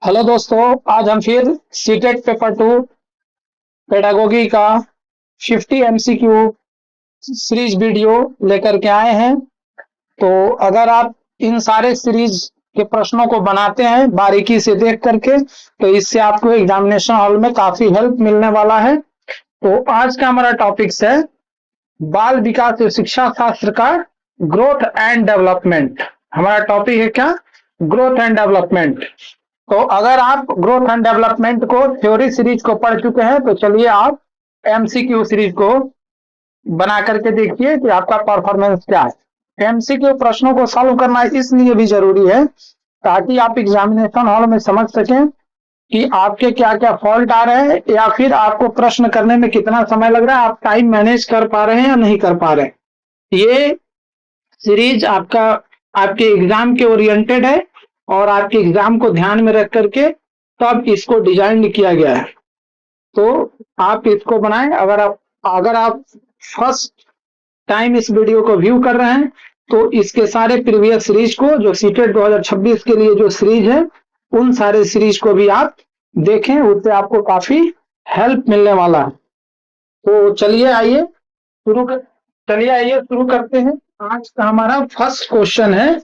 Hello दोस्तों, आज हम फिर सीटेट पेपर टू पेडागोगी का 50 एमसीक्यू सीरीज वीडियो लेकर के आए हैं। तो अगर आप इन सारे सीरीज के प्रश्नों को बनाते हैं बारीकी से देख करके, तो इससे आपको एग्जामिनेशन हॉल में काफी हेल्प मिलने वाला है। तो आज का हमारा टॉपिक्स है बाल विकास और शिक्षा शास्त्र का ग्रोथ एंड डेवलपमेंट। हमारा टॉपिक है क्या? Growth and development. तो अगर आप ग्रोथ एंड डेवलपमेंट को थ्योरी सीरीज को पढ़ चुके हैं तो चलिए आप एमसीक्यू सीरीज को बना करके देखिए कि आपका परफॉर्मेंस क्या है। एमसीक्यू प्रश्नों को सॉल्व करना इसलिए भी जरूरी है ताकि आप एग्जामिनेशन हॉल में समझ सकें कि आपके क्या क्या फॉल्ट आ रहे हैं, या फिर आपको प्रश्न करने में कितना समय लग रहा है, आप टाइम मैनेज कर पा रहे हैं या नहीं कर पा रहे हैं। ये सीरीज आपके एग्जाम के ओरिएंटेड है और आपके एग्जाम को ध्यान में रख करके तब इसको डिजाइन किया गया है। तो आप इसको बनाएं। अगर आप फर्स्ट टाइम इस वीडियो को व्यू कर रहे हैं तो इसके सारे प्रीवियस सीरीज को, जो सीटेट 2026 के लिए जो सीरीज है, उन सारे सीरीज को भी आप देखें, उससे आपको काफी हेल्प मिलने वाला है। तो चलिए आइए शुरू करते हैं। आज का हमारा फर्स्ट क्वेश्चन है,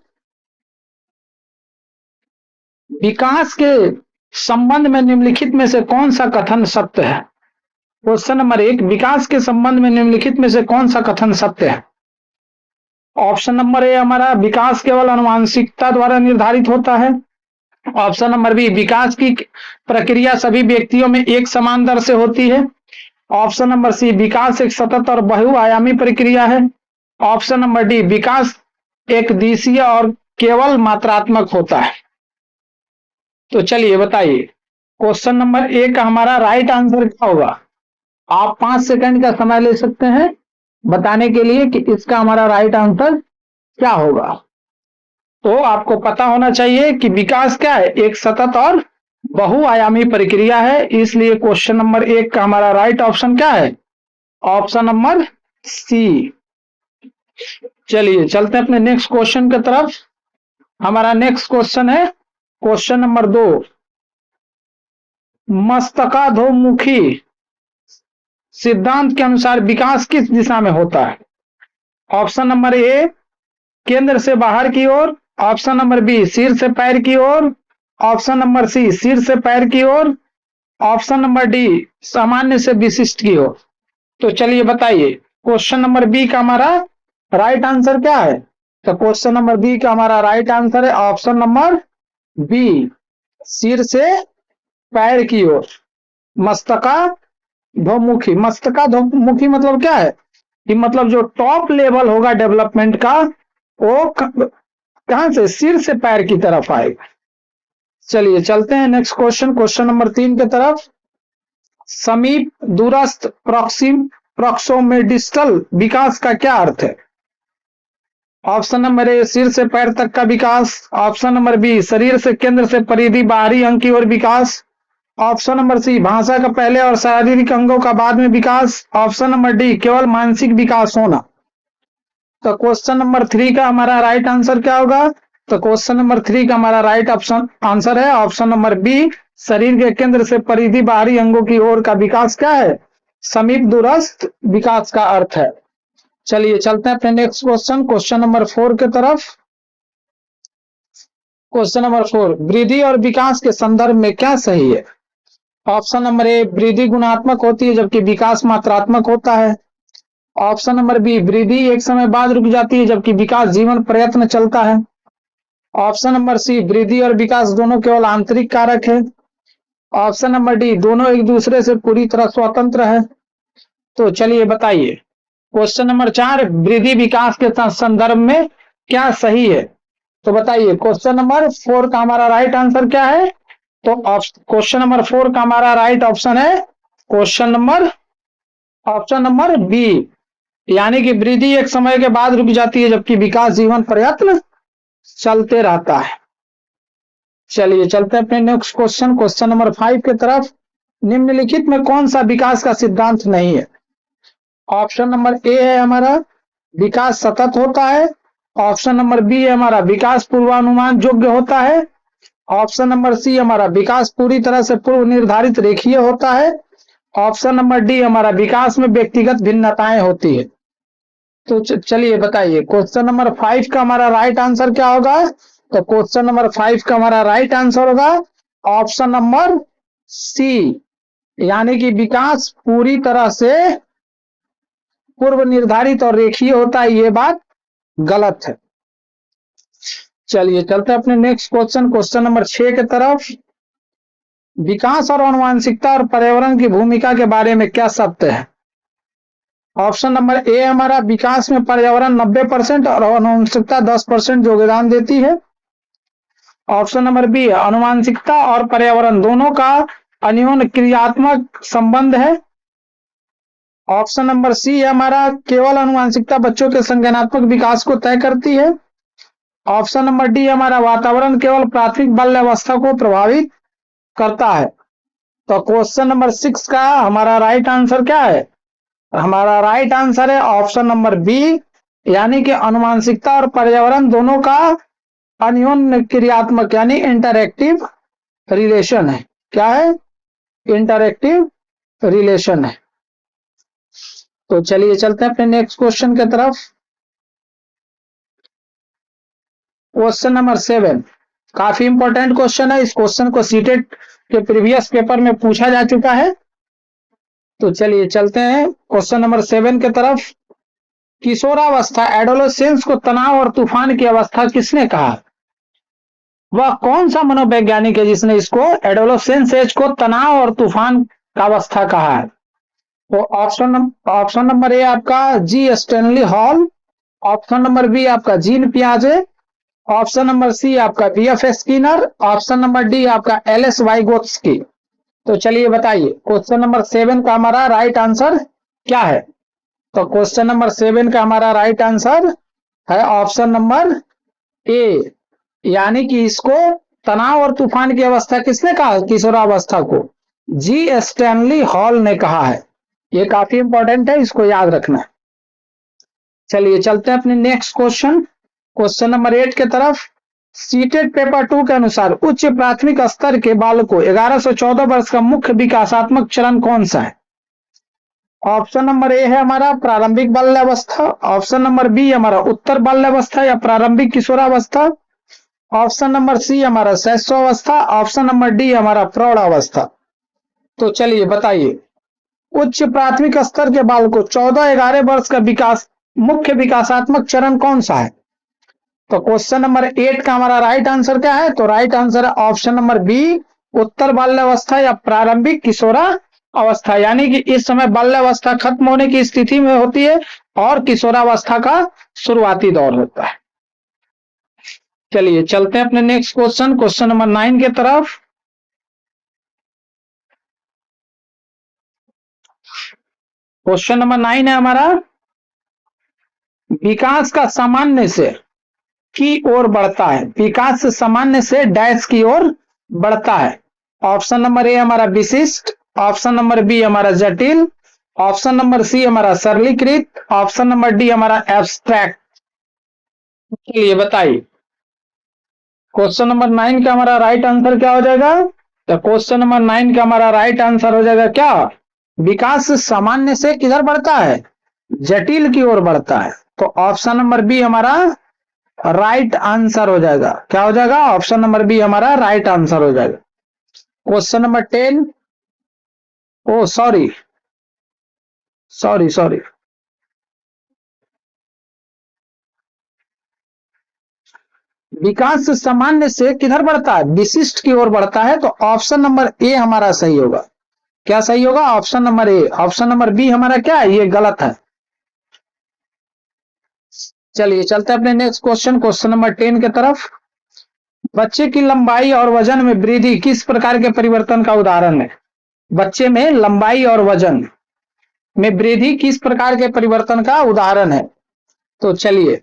विकास के संबंध में निम्नलिखित में से कौन सा कथन सत्य है? क्वेश्चन नंबर 1, विकास के संबंध में निम्नलिखित में से कौन सा कथन सत्य है? ऑप्शन नंबर ए हमारा, विकास केवल आनुवंशिकता द्वारा निर्धारित होता है। ऑप्शन नंबर बी, विकास की प्रक्रिया सभी व्यक्तियों में एक समान दर से होती है। ऑप्शन नंबर सी, विकास एक सतत और बहुआयामी प्रक्रिया है। ऑप्शन नंबर डी, विकास एक दिशीय और केवल मात्रात्मक होता है। तो चलिए बताइए, क्वेश्चन नंबर ए का हमारा राइट आंसर क्या होगा? आप 5 सेकंड का समय ले सकते हैं बताने के लिए कि इसका हमारा राइट आंसर क्या होगा। तो आपको पता होना चाहिए कि विकास क्या है, एक सतत और बहुआयामी प्रक्रिया है। इसलिए क्वेश्चन नंबर 1 का हमारा राइट ऑप्शन क्या है? Option number C. चलिए चलते हैं अपने नेक्स्ट क्वेश्चन की तरफ। हमारा नेक्स्ट क्वेश्चन है क्वेश्चन नंबर 2, मस्तकाधोमुखी सिद्धांत के अनुसार विकास किस दिशा में होता है? ऑप्शन नंबर ए, केंद्र से बाहर की ओर। ऑप्शन नंबर बी, सिर से पैर की ओर। ऑप्शन नंबर सी, सिर से पैर की ओर। ऑप्शन नंबर डी, सामान्य से विशिष्ट की ओर। तो चलिए बताइए, क्वेश्चन नंबर बी का हमारा राइट आंसर क्या है? तो क्वेश्चन नंबर बी का हमारा राइट आंसर है ऑप्शन नंबर बी, सिर से पैर की ओर, मस्तकाधोमुखी। मस्तकाधोमुखी मतलब क्या है कि मतलब जो टॉप लेवल होगा डेवलपमेंट का, वो कहां से? सिर से पैर की तरफ आएगा। चलिए चलते हैं नेक्स्ट क्वेश्चन, क्वेश्चन नंबर 3 की तरफ। समीप, दूरस्थ, प्रॉक्सोमेडिस्टल विकास का क्या अर्थ है? ऑप्शन नंबर ए, सिर से पैर तक का विकास। ऑप्शन नंबर बी, शरीर से केंद्र से परिधि बाहरी अंग की ओर विकास। ऑप्शन नंबर सी, भाषा का पहले और शारीरिक अंगों का बाद में विकास। ऑप्शन नंबर डी, केवल मानसिक विकास होना। तो क्वेश्चन नंबर 3 का हमारा राइट आंसर क्या होगा? तो क्वेश्चन नंबर 3 का हमारा राइट ऑप्शन आंसर है ऑप्शन नंबर बी, शरीर के केंद्र से परिधि बाहरी अंगों की ओर का विकास क्या है? समीप दूरस्थ विकास का अर्थ है। चलिए चलते हैं अपने नेक्स्ट क्वेश्चन, क्वेश्चन नंबर 4 की तरफ। क्वेश्चन नंबर 4, वृद्धि और विकास के संदर्भ में क्या सही है? ऑप्शन नंबर ए, वृद्धि गुणात्मक होती है जबकि विकास मात्रात्मक होता है। ऑप्शन नंबर बी, वृद्धि एक समय बाद रुक जाती है जबकि विकास जीवन प्रयत्न चलता है। ऑप्शन नंबर सी, वृद्धि और विकास दोनों केवल आंतरिक कारक है। ऑप्शन नंबर डी, दोनों एक दूसरे से पूरी तरह स्वतंत्र है। तो चलिए बताइए, क्वेश्चन नंबर 4, वृद्धि विकास के संदर्भ में क्या सही है? तो बताइए, क्वेश्चन नंबर 4 का हमारा राइट आंसर क्या है? तो क्वेश्चन नंबर 4 का हमारा राइट ऑप्शन है ऑप्शन नंबर बी, यानी कि वृद्धि एक समय के बाद रुक जाती है जबकि विकास जीवन प्रयत्न चलते रहता है। चलिए चलते हैं अपने नेक्स्ट क्वेश्चन, क्वेश्चन नंबर 5 की तरफ। निम्नलिखित में कौन सा विकास का सिद्धांत नहीं है? ऑप्शन नंबर ए है हमारा, विकास सतत होता है। ऑप्शन नंबर बी है हमारा, विकास पूर्वानुमान योग्य होता है। ऑप्शन नंबर सी हमारा विकास पूरी तरह से पूर्व निर्धारित रेखीय होता है। ऑप्शन नंबर डी हमारा विकास में व्यक्तिगत भिन्नताएं होती है। तो चलिए बताइए क्वेश्चन नंबर 5 का हमारा राइट आंसर क्या होगा। तो क्वेश्चन नंबर 5 का हमारा राइट आंसर होगा ऑप्शन नंबर सी, यानी कि विकास पूरी तरह से पूर्व निर्धारित और रेखीय होता है, ये बात गलत है। चलिए चलते हैं अपने नेक्स्ट क्वेश्चन नंबर 6 की तरफ। विकास और आनुवंशिकता और पर्यावरण की भूमिका के बारे में क्या सत्य है। ऑप्शन नंबर ए हमारा विकास में पर्यावरण 90% और आनुवंशिकता 10% योगदान देती है। ऑप्शन नंबर बी आनुवंशिकता और पर्यावरण दोनों का अन्योन्य क्रियात्मक संबंध है। ऑप्शन नंबर सी हमारा केवल आनुवंशिकता बच्चों के संज्ञानात्मक विकास को तय करती है। ऑप्शन नंबर डी हमारा वातावरण केवल प्राथमिक बाल्यावस्था को प्रभावित करता है। तो क्वेश्चन नंबर 6 का हमारा राइट आंसर क्या है। हमारा राइट आंसर है ऑप्शन नंबर बी, यानी कि आनुवंशिकता और पर्यावरण दोनों का अन्योन्य क्रियात्मक यानी इंटरएक्टिव रिलेशन है। क्या है, इंटरएक्टिव रिलेशन है। तो चलिए चलते हैं अपने नेक्स्ट क्वेश्चन की तरफ। क्वेश्चन नंबर 7 काफी इंपॉर्टेंट क्वेश्चन है। इस क्वेश्चन को सीटेट के प्रीवियस पेपर में पूछा जा चुका है। तो चलिए चलते हैं क्वेश्चन नंबर 7 की तरफ। किशोरावस्था एडोलेसेंस को तनाव और तूफान की अवस्था किसने कहा। वह कौन सा मनोवैज्ञानिक है जिसने इसको एडोलेसेंस एज को तनाव और तूफान का अवस्था कहा है। तो ऑप्शन नंबर ए आपका G Stanley Hall. Option number B आपका जीन पियाजे। ऑप्शन नंबर सी आपका BF Skinner. Option number D आपका एलएस वाइगोत्स्की। तो चलिए बताइए क्वेश्चन नंबर 7 का हमारा राइट आंसर क्या है। तो क्वेश्चन नंबर 7 का हमारा राइट आंसर है ऑप्शन नंबर ए, यानी कि इसको तनाव और तूफान की अवस्था किसने कहा, किशोरावस्था को जी स्टैनली हॉल ने कहा है। ये काफी इंपॉर्टेंट है, इसको याद रखना। चलिए चलते हैं अपने नेक्स्ट क्वेश्चन नंबर 8 की तरफ। सीटेट पेपर 2 के अनुसार उच्च प्राथमिक स्तर के बालकों 11 से 14 वर्ष का मुख्य विकासात्मक चरण कौन सा है। ऑप्शन नंबर ए है हमारा प्रारंभिक बाल्यावस्था। ऑप्शन नंबर बी हमारा उत्तर बाल्यावस्था या प्रारंभिक किशोरावस्था। ऑप्शन नंबर सी हमारा शैशवावस्था। ऑप्शन नंबर डी हमारा प्रौढ़ावस्था। तो चलिए बताइए उच्च प्राथमिक स्तर के बालकों 14-11 वर्ष का विकास मुख्य विकासात्मक चरण कौन सा है। तो क्वेश्चन नंबर 8 का हमारा राइट आंसर क्या है। तो राइट आंसर है ऑप्शन नंबर बी उत्तर बाल्यावस्था या प्रारंभिक किशोरा अवस्था, यानी कि इस समय बाल्यावस्था खत्म होने की स्थिति में होती है और किशोरावस्था का शुरुआती दौर होता है। चलिए चलते हैं अपने नेक्स्ट क्वेश्चन नंबर 9 की तरफ। क्वेश्चन नंबर 9 है हमारा विकास का सामान्य से की ओर बढ़ता है। विकास सामान्य से डैश की ओर बढ़ता है। ऑप्शन नंबर ए हमारा विशिष्ट। ऑप्शन नंबर बी हमारा जटिल। ऑप्शन नंबर सी हमारा सरलीकृत। ऑप्शन नंबर डी हमारा एब्स्ट्रैक्ट। चलिए बताइए क्वेश्चन नंबर 9 का हमारा राइट आंसर क्या हो जाएगा। तो क्वेश्चन नंबर 9 का हमारा राइट आंसर हो जाएगा क्या, विकास सामान्य से किधर बढ़ता है, जटिल की ओर बढ़ता है। तो ऑप्शन नंबर बी हमारा राइट आंसर हो जाएगा। क्या हो जाएगा, ऑप्शन नंबर बी हमारा राइट आंसर हो जाएगा। क्वेश्चन नंबर 10, ओ सॉरी, विकास सामान्य से किधर बढ़ता है, विशिष्ट की ओर बढ़ता है। तो ऑप्शन नंबर ए हमारा सही होगा। क्या सही होगा, option number A. Option number B हमारा क्या है, ये गलत है। चलिए चलते हैं अपने नेक्स्ट क्वेश्चन नंबर 10 की तरफ। बच्चे की लंबाई और वजन में वृद्धि किस प्रकार के परिवर्तन का उदाहरण है। बच्चे में लंबाई और वजन में वृद्धि किस प्रकार के परिवर्तन का उदाहरण है। तो चलिए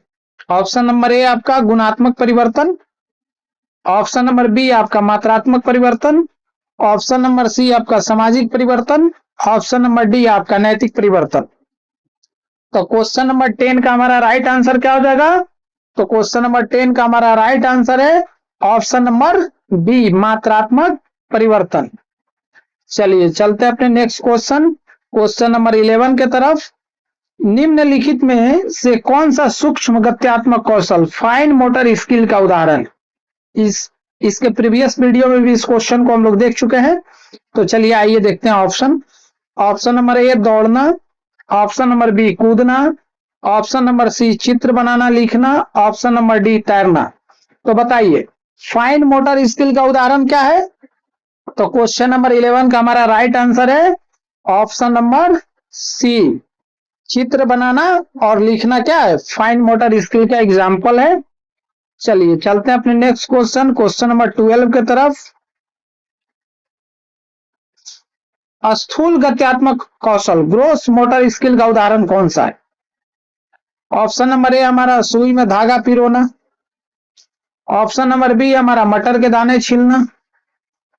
ऑप्शन नंबर ए आपका गुणात्मक परिवर्तन। ऑप्शन नंबर बी आपका मात्रात्मक परिवर्तन। ऑप्शन नंबर सी आपका सामाजिक परिवर्तन। ऑप्शन नंबर डी आपका नैतिक परिवर्तन। तो क्वेश्चन नंबर 10 का हमारा राइट आंसर क्या हो जाएगा। तो क्वेश्चन नंबर 10 का हमारा राइट आंसर है ऑप्शन नंबर बी मात्रात्मक परिवर्तन। चलिए चलते हैं अपने नेक्स्ट क्वेश्चन, क्वेश्चन नंबर 11 के तरफ। निम्नलिखित में से कौन सा सूक्ष्म गत्यात्मक कौशल फाइन मोटर स्किल का उदाहरण? इसके प्रीवियस वीडियो में भी इस क्वेश्चन को हम लोग देख चुके हैं। तो चलिए आइए देखते हैं ऑप्शन। ऑप्शन नंबर ए दौड़ना, ऑप्शन नंबर बी कूदना, ऑप्शन नंबर सी चित्र बनाना लिखना, ऑप्शन नंबर डी तैरना। तो बताइए फाइन मोटर स्किल का उदाहरण क्या है? तो क्वेश्चन नंबर 11 का हमारा राइट आंसर है ऑप्शन नंबर सी, चित्र बनाना और लिखना क्या है, फाइन मोटर स्किल का एग्जाम्पल है। चलिए चलते हैं अपने नेक्स्ट क्वेश्चन, क्वेश्चन नंबर 12 की तरफ। स्थूल गत्यात्मक कौशल ग्रोस मोटर स्किल का उदाहरण कौन सा है? ऑप्शन नंबर ए हमारा सुई में धागा पिरोना, ऑप्शन नंबर बी हमारा मटर के दाने छीलना,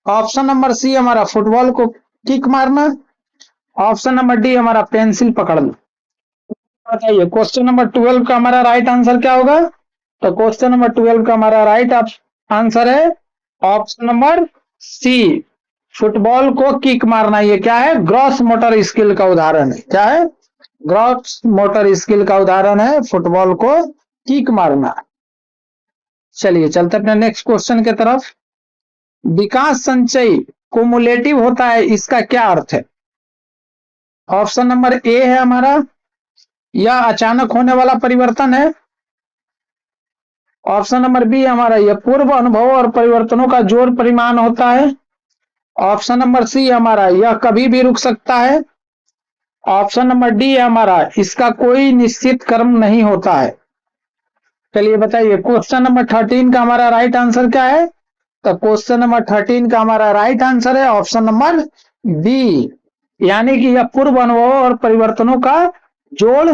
ऑप्शन नंबर सी हमारा फुटबॉल को किक मारना, ऑप्शन नंबर डी हमारा पेंसिल पकड़ना। बताइए क्वेश्चन नंबर 12 का हमारा राइट आंसर क्या होगा? तो क्वेश्चन नंबर 12 का हमारा राइट आंसर है ऑप्शन नंबर सी, फुटबॉल को किक मारना। ये क्या है? ग्रॉस मोटर स्किल का उदाहरण है। क्या है? ग्रॉस मोटर स्किल का उदाहरण है फुटबॉल को किक मारना। चलिए चलते अपने नेक्स्ट क्वेश्चन की तरफ। विकास संचयी कुमुलेटिव होता है, इसका क्या अर्थ है? ऑप्शन नंबर ए है हमारा यह अचानक होने वाला परिवर्तन है, ऑप्शन नंबर बी हमारा यह पूर्व अनुभव और परिवर्तनों का जोड़ परिमाण होता है, ऑप्शन नंबर सी हमारा यह कभी भी रुक सकता है, ऑप्शन नंबर डी हमारा इसका कोई निश्चित क्रम नहीं होता है। चलिए बताइए क्वेश्चन नंबर 13 का हमारा राइट आंसर क्या है? तो क्वेश्चन नंबर 13 का हमारा राइट आंसर है ऑप्शन नंबर बी, यानी कि यह पूर्व अनुभव और परिवर्तनों का जोड़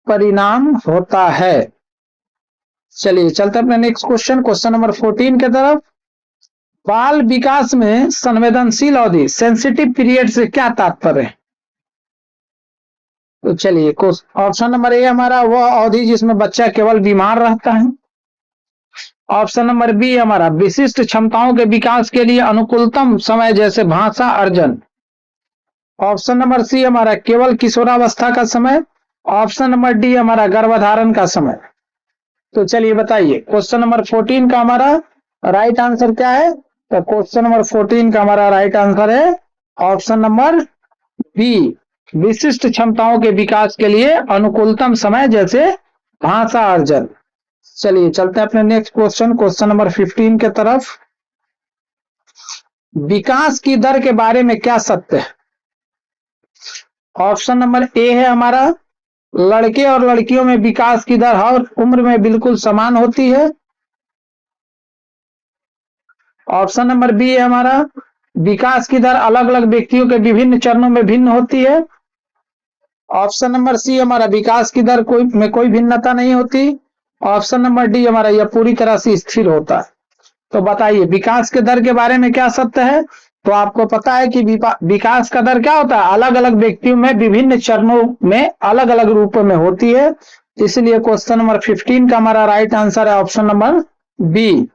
परिणाम होता है। चलिए चलते अपने नेक्स्ट क्वेश्चन, क्वेश्चन नंबर 14 की तरफ। बाल विकास में संवेदनशील अवधि सेंसिटिव पीरियड से क्या तात्पर्य है? तो चलिए ऑप्शन नंबर ए हमारा वह अवधि जिसमें बच्चा केवल बीमार रहता है, ऑप्शन नंबर बी हमारा विशिष्ट क्षमताओं के विकास के लिए अनुकूलतम समय जैसे भाषा अर्जन, ऑप्शन नंबर सी हमारा केवल किशोरावस्था का समय, ऑप्शन नंबर डी हमारा गर्भधारण का समय। तो चलिए बताइए क्वेश्चन नंबर 14 का हमारा राइट आंसर क्या है? तो क्वेश्चन नंबर 14 का हमारा राइट आंसर है ऑप्शन नंबर बी, विशिष्ट क्षमताओं के विकास के लिए अनुकूलतम समय जैसे भाषा अर्जन। चलिए चलते हैं अपने नेक्स्ट क्वेश्चन, क्वेश्चन नंबर 15 के तरफ। विकास की दर के बारे में क्या सत्य है? ऑप्शन नंबर ए है हमारा लड़के और लड़कियों में विकास की दर हर उम्र में बिल्कुल समान होती है, ऑप्शन नंबर बी है हमारा विकास की दर अलग अलग व्यक्तियों के विभिन्न चरणों में भिन्न होती है, ऑप्शन नंबर सी हमारा विकास की दर कोई भिन्नता नहीं होती, ऑप्शन नंबर डी हमारा यह पूरी तरह से स्थिर होता है। तो बताइए विकास के दर के बारे में क्या सत्य है? तो आपको पता है कि विकास का दर क्या होता है? अलग अलग व्यक्तियों में विभिन्न चरणों में अलग अलग रूपों में होती है, इसलिए क्वेश्चन नंबर 15 का हमारा राइट आंसर है ऑप्शन नंबर बी।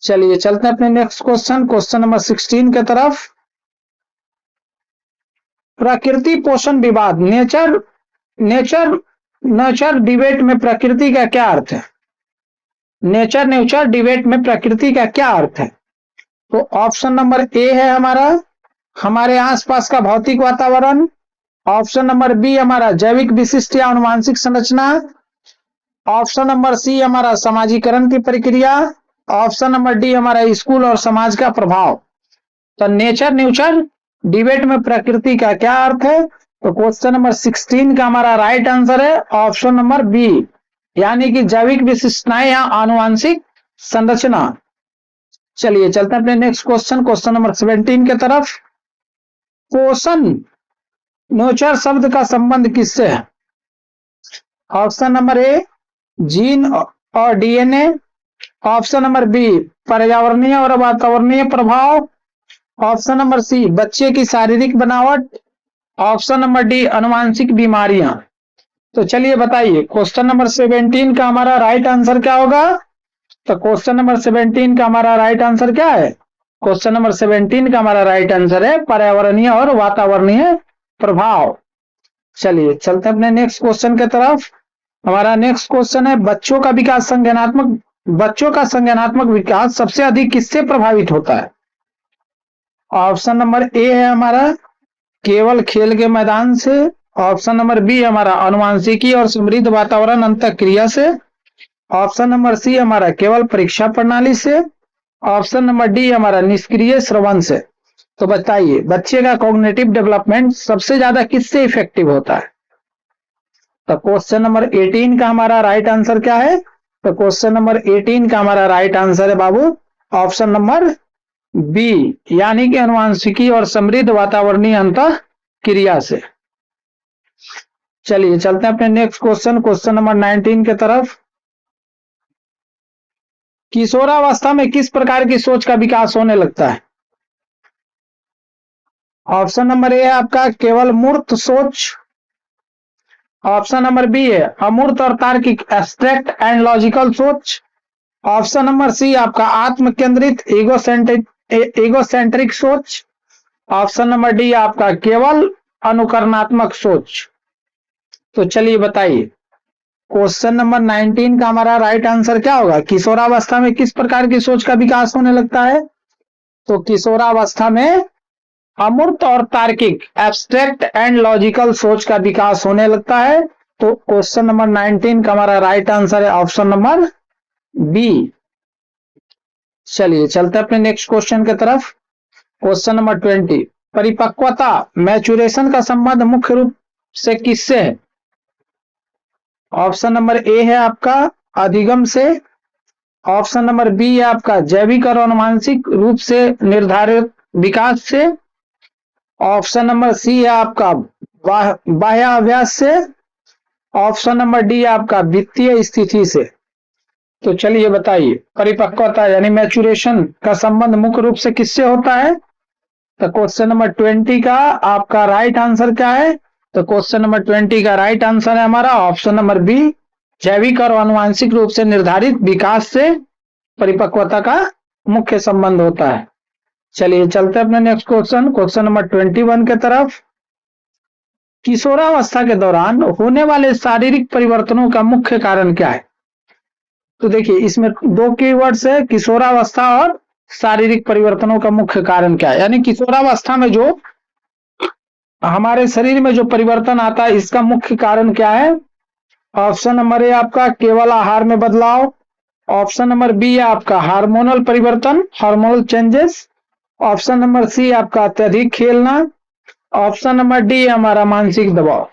चलिए चलते हैं अपने नेक्स्ट क्वेश्चन, क्वेश्चन नंबर 16 की तरफ। प्रकृति पोषण विवाद नेचर डिबेट में प्रकृति का क्या अर्थ है? नेचर डिबेट में प्रकृति का क्या अर्थ है? तो ऑप्शन नंबर ए है हमारा हमारे आसपास का भौतिक वातावरण, ऑप्शन नंबर बी हमारा जैविक विशिष्ट या अनुवांशिक संरचना, ऑप्शन नंबर सी हमारा समाजीकरण की प्रक्रिया, ऑप्शन नंबर डी हमारा स्कूल और समाज का प्रभाव। तो नेचर डिबेट में प्रकृति का क्या अर्थ है? तो क्वेश्चन नंबर 16 का हमारा राइट आंसर है ऑप्शन नंबर बी, यानी कि जैविक विशिष्टताएं या आनुवांशिक संरचना। चलिए चलते हैं अपने नेक्स्ट क्वेश्चन, क्वेश्चन नंबर 17 की तरफ। पोषण नेचर शब्द का संबंध किससे है? ऑप्शन नंबर ए जीन और डीएनए, ऑप्शन नंबर बी पर्यावरणीय और वातावरणीय प्रभाव, ऑप्शन नंबर सी बच्चे की शारीरिक बनावट, ऑप्शन नंबर डी अनुवांशिक बीमारियां। तो चलिए बताइए क्वेश्चन नंबर 17 का हमारा राइट आंसर क्या होगा? तो क्वेश्चन नंबर 17 का हमारा राइट आंसर क्या है? क्वेश्चन नंबर 17 का हमारा राइट आंसर है पर्यावरणीय और वातावरणीय प्रभाव। चलिए चलते हैं अपने नेक्स्ट क्वेश्चन की तरफ। हमारा नेक्स्ट क्वेश्चन है बच्चों का संज्ञानात्मक विकास सबसे अधिक किससे प्रभावित होता है? ऑप्शन नंबर ए है हमारा केवल खेल के मैदान से। ऑप्शन नंबर बी हमारा अनुवांशिकी और समृद्ध वातावरण अंतःक्रिया से। ऑप्शन नंबर सी हमारा केवल परीक्षा प्रणाली से। ऑप्शन नंबर डी हमारा निष्क्रिय श्रवण से। तो बताइए बच्चे का कॉग्निटिव डेवलपमेंट सबसे ज्यादा किससे इफेक्टिव होता है? तो क्वेश्चन नंबर 18 का हमारा राइट आंसर क्या है? तो क्वेश्चन नंबर 18 का हमारा राइट आंसर है बाबू ऑप्शन नंबर बी, यानी कि अनुवांशिकी और समृद्ध वातावरणीय अंतःक्रिया से। चलिए चलते हैं अपने नेक्स्ट क्वेश्चन नंबर 19 की तरफ। किशोरावस्था में किस प्रकार की सोच का विकास होने लगता है? ऑप्शन नंबर ए है आपका केवल मूर्त सोच। ऑप्शन नंबर बी है अमूर्त और तार्किक एब्स्ट्रैक्ट एंड लॉजिकल सोच। ऑप्शन नंबर सी आपका आत्म केंद्रित ईगोसेंट्रिक सोच। ऑप्शन नंबर डी आपका केवल अनुकरणात्मक सोच। तो चलिए बताइए क्वेश्चन नंबर 19 का हमारा राइट आंसर क्या होगा? किशोरावस्था में किस प्रकार की सोच का विकास होने लगता है? तो किशोरावस्था में अमूर्त और तार्किक एब्स्ट्रैक्ट एंड लॉजिकल सोच का विकास होने लगता है। तो क्वेश्चन नंबर 19 का हमारा राइट आंसर है ऑप्शन नंबर बी। चलिए चलते हैं अपने नेक्स्ट क्वेश्चन की तरफ। क्वेश्चन नंबर 20 परिपक्वता मैचुरेशन का संबंध मुख्य रूप से किससे है? ऑप्शन नंबर ए है आपका अधिगम से। ऑप्शन नंबर बी है आपका जैविक और अनुवांशिक रूप से निर्धारित विकास से। ऑप्शन नंबर सी है आपका बाह्याभ्यास से। ऑप्शन नंबर डी है आपका वित्तीय स्थिति से। तो चलिए बताइए परिपक्वता यानी मैचुरेशन का संबंध मुख्य रूप से किससे होता है? तो क्वेश्चन नंबर 20 का आपका राइट आंसर क्या है? तो क्वेश्चन नंबर 20 का राइट आंसर है हमारा ऑप्शन नंबर बी जैविक और आनुवांशिक रूप से निर्धारित विकास से परिपक्वता का मुख्य संबंध होता है। चलिए चलते हैं अपने नेक्स्ट क्वेश्चन नंबर 21 के तरफ। किशोरावस्था के दौरान होने वाले शारीरिक परिवर्तनों का मुख्य कारण क्या है? तो देखिए इसमें दो कीवर्ड्स है किशोरावस्था और शारीरिक परिवर्तनों का मुख्य कारण क्या है। यानी किशोरावस्था में जो हमारे शरीर में जो परिवर्तन आता है इसका मुख्य कारण क्या है? ऑप्शन नंबर ए आपका केवल आहार में बदलाव। ऑप्शन नंबर बी है आपका हार्मोनल परिवर्तन hormonal changes. Option number C आपका अत्यधिक खेलना। ऑप्शन नंबर डी है हमारा मानसिक दबाव।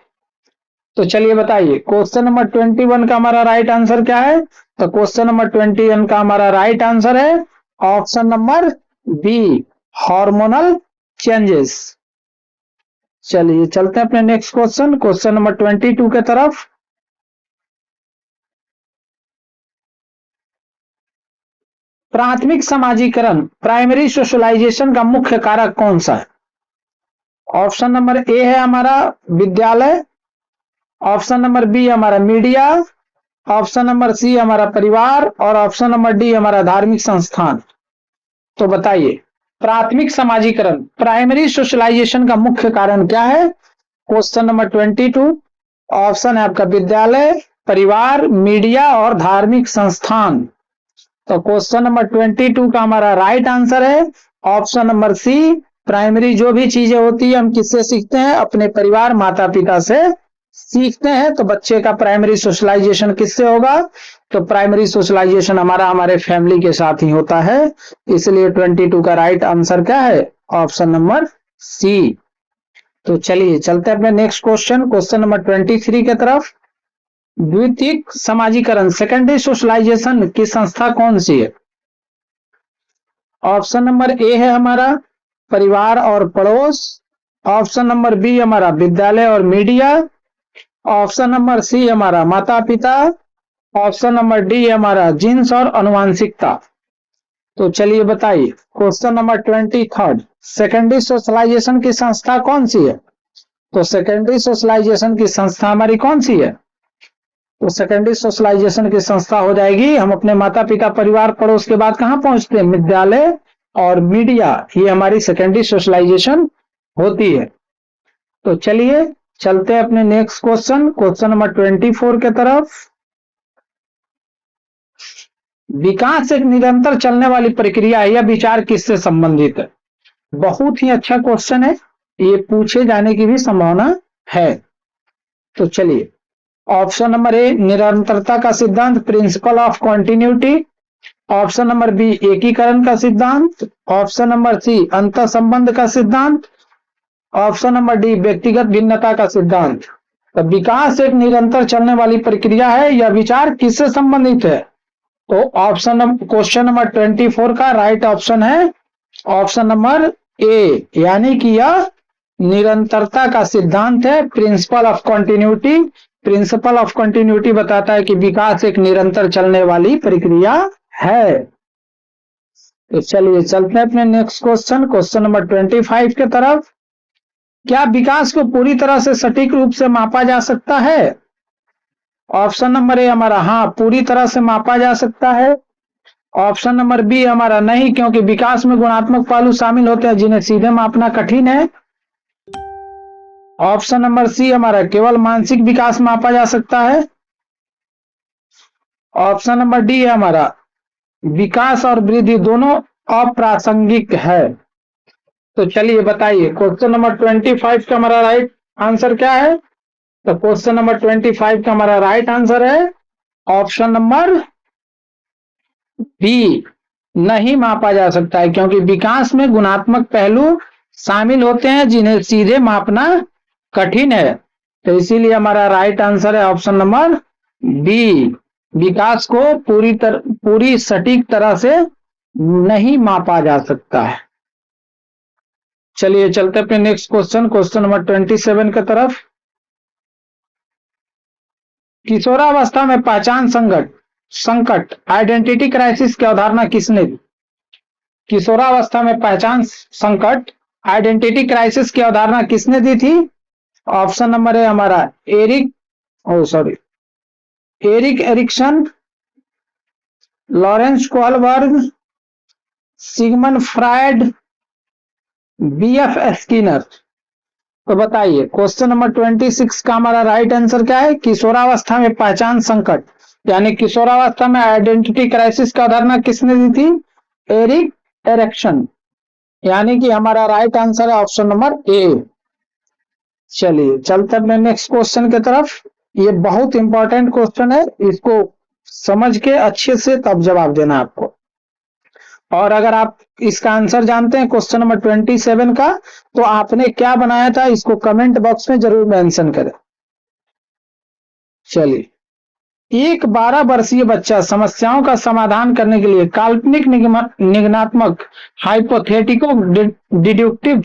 तो चलिए बताइए क्वेश्चन नंबर 21 का हमारा राइट आंसर क्या है? तो क्वेश्चन नंबर 21 का हमारा राइट आंसर है option number B hormonal changes. चलिए चलते हैं अपने नेक्स्ट क्वेश्चन नंबर 22 के तरफ। प्राथमिक समाजीकरण प्राइमरी सोशलाइजेशन का मुख्य कारक कौन सा है? ऑप्शन नंबर ए है हमारा विद्यालय। ऑप्शन नंबर बी हमारा मीडिया। ऑप्शन नंबर सी हमारा परिवार और ऑप्शन नंबर डी हमारा धार्मिक संस्थान। तो बताइए प्राथमिक समाजीकरण प्राइमरी सोशलाइजेशन का मुख्य कारण क्या है? क्वेश्चन नंबर 22 ऑप्शन है आपका विद्यालय परिवार मीडिया और धार्मिक संस्थान। तो क्वेश्चन नंबर 22 का हमारा राइट आंसर है ऑप्शन नंबर सी प्राइमरी जो भी चीजें होती है हम किससे सीखते हैं? अपने परिवार माता पिता से सीखते हैं। तो बच्चे का प्राइमरी सोशलाइजेशन किससे होगा? तो प्राइमरी सोशलाइजेशन हमारे फैमिली के साथ ही होता है। इसलिए 22 का राइट आंसर क्या है? Option number C. तो चलिए चलते हैं अपने नेक्स्ट क्वेश्चन नंबर 23 की तरफ। द्वितीयक समाजीकरण सेकेंडरी सोशलाइजेशन की संस्था कौन सी है? ऑप्शन नंबर ए है हमारा परिवार और पड़ोस। ऑप्शन नंबर बी हमारा विद्यालय और मीडिया। ऑप्शन नंबर सी हमारा माता पिता। ऑप्शन नंबर डी हमारा जीन्स और अनुवांशिकता। तो चलिए बताइए क्वेश्चन नंबर 23 सेकेंडरी सोशलाइजेशन की संस्था कौन सी है? तो सेकेंडरी सोशलाइजेशन की संस्था हमारी कौन सी है? तो सेकेंडरी सोशलाइजेशन की संस्था हो जाएगी। हम अपने माता पिता परिवार पड़ोस के बाद कहाँ पहुंचते हैं? विद्यालय और मीडिया, ये हमारी सेकेंडरी सोशलाइजेशन होती है। तो चलिए चलते हैं अपने नेक्स्ट क्वेश्चन नंबर 24 के तरफ। विकास एक निरंतर चलने वाली प्रक्रिया है, यह विचार किससे संबंधित है? बहुत ही अच्छा क्वेश्चन है, ये पूछे जाने की भी संभावना है। तो चलिए, ऑप्शन नंबर ए निरंतरता का सिद्धांत, principle of continuity. Option number B एकीकरण का सिद्धांत। ऑप्शन नंबर सी अंतर संबंध का सिद्धांत। ऑप्शन नंबर डी व्यक्तिगत भिन्नता का सिद्धांत। तो विकास एक निरंतर चलने वाली प्रक्रिया है, यह विचार किससे संबंधित है? तो क्वेश्चन नंबर 24 का राइट ऑप्शन है ऑप्शन नंबर ए, यानी कि यह निरंतरता का सिद्धांत है, principle of continuity. Principle of continuity बताता है कि विकास एक निरंतर चलने वाली प्रक्रिया है। तो चलिए चलते हैं अपने नेक्स्ट क्वेश्चन नंबर 25 के तरफ। क्या विकास को पूरी तरह से सटीक रूप से मापा जा सकता है? ऑप्शन नंबर ए हमारा हाँ, पूरी तरह से मापा जा सकता है। ऑप्शन नंबर बी हमारा नहीं, क्योंकि विकास में गुणात्मक पहलू शामिल होते हैं जिन्हें सीधे मापना कठिन है। ऑप्शन नंबर सी हमारा केवल मानसिक विकास मापा जा सकता है। ऑप्शन नंबर डी है हमारा विकास और वृद्धि दोनों अप्रासंगिक है। तो चलिए बताइए क्वेश्चन नंबर 25 का हमारा राइट आंसर क्या है? तो क्वेश्चन नंबर 25 का हमारा राइट आंसर है ऑप्शन नंबर बी, नहीं मापा जा सकता है, क्योंकि विकास में गुणात्मक पहलू शामिल होते हैं जिन्हें सीधे मापना कठिन है। तो इसीलिए हमारा राइट आंसर है ऑप्शन नंबर बी, विकास को पूरी सटीक तरह से नहीं मापा जा सकता है। चलिए चलते अपने नेक्स्ट क्वेश्चन नंबर 27 की तरफ। किशोरावस्था में पहचान संकट आइडेंटिटी क्राइसिस की अवधारणा किसने दी? किशोरावस्था में पहचान संकट आइडेंटिटी क्राइसिस की अवधारणा किसने दी थी? ऑप्शन नंबर है हमारा Eric Erikson, Lawrence Kohlberg, Sigmund Freud, B F Skinner. तो बताइए क्वेश्चन नंबर 26 का हमारा राइट आंसर क्या है? किशोरावस्था में पहचान संकट यानी किशोरावस्था में आइडेंटिटी क्राइसिस का अवधारणा किसने दी थी? एरिक एरिक्सन, यानी कि हमारा राइट आंसर है ऑप्शन नंबर ए। चलिए चलते अपने नेक्स्ट क्वेश्चन की तरफ। ये बहुत इंपॉर्टेंट क्वेश्चन है, इसको समझ के अच्छे से तब जवाब देना आपको। और अगर आप इसका आंसर जानते हैं क्वेश्चन नंबर 27 का, तो आपने क्या बनाया था इसको कमेंट बॉक्स में जरूर मेंशन करें। चलिए, एक 12 वर्षीय बच्चा समस्याओं का समाधान करने के लिए काल्पनिक निगमनात्मक हाइपोथेटिको डिडक्टिव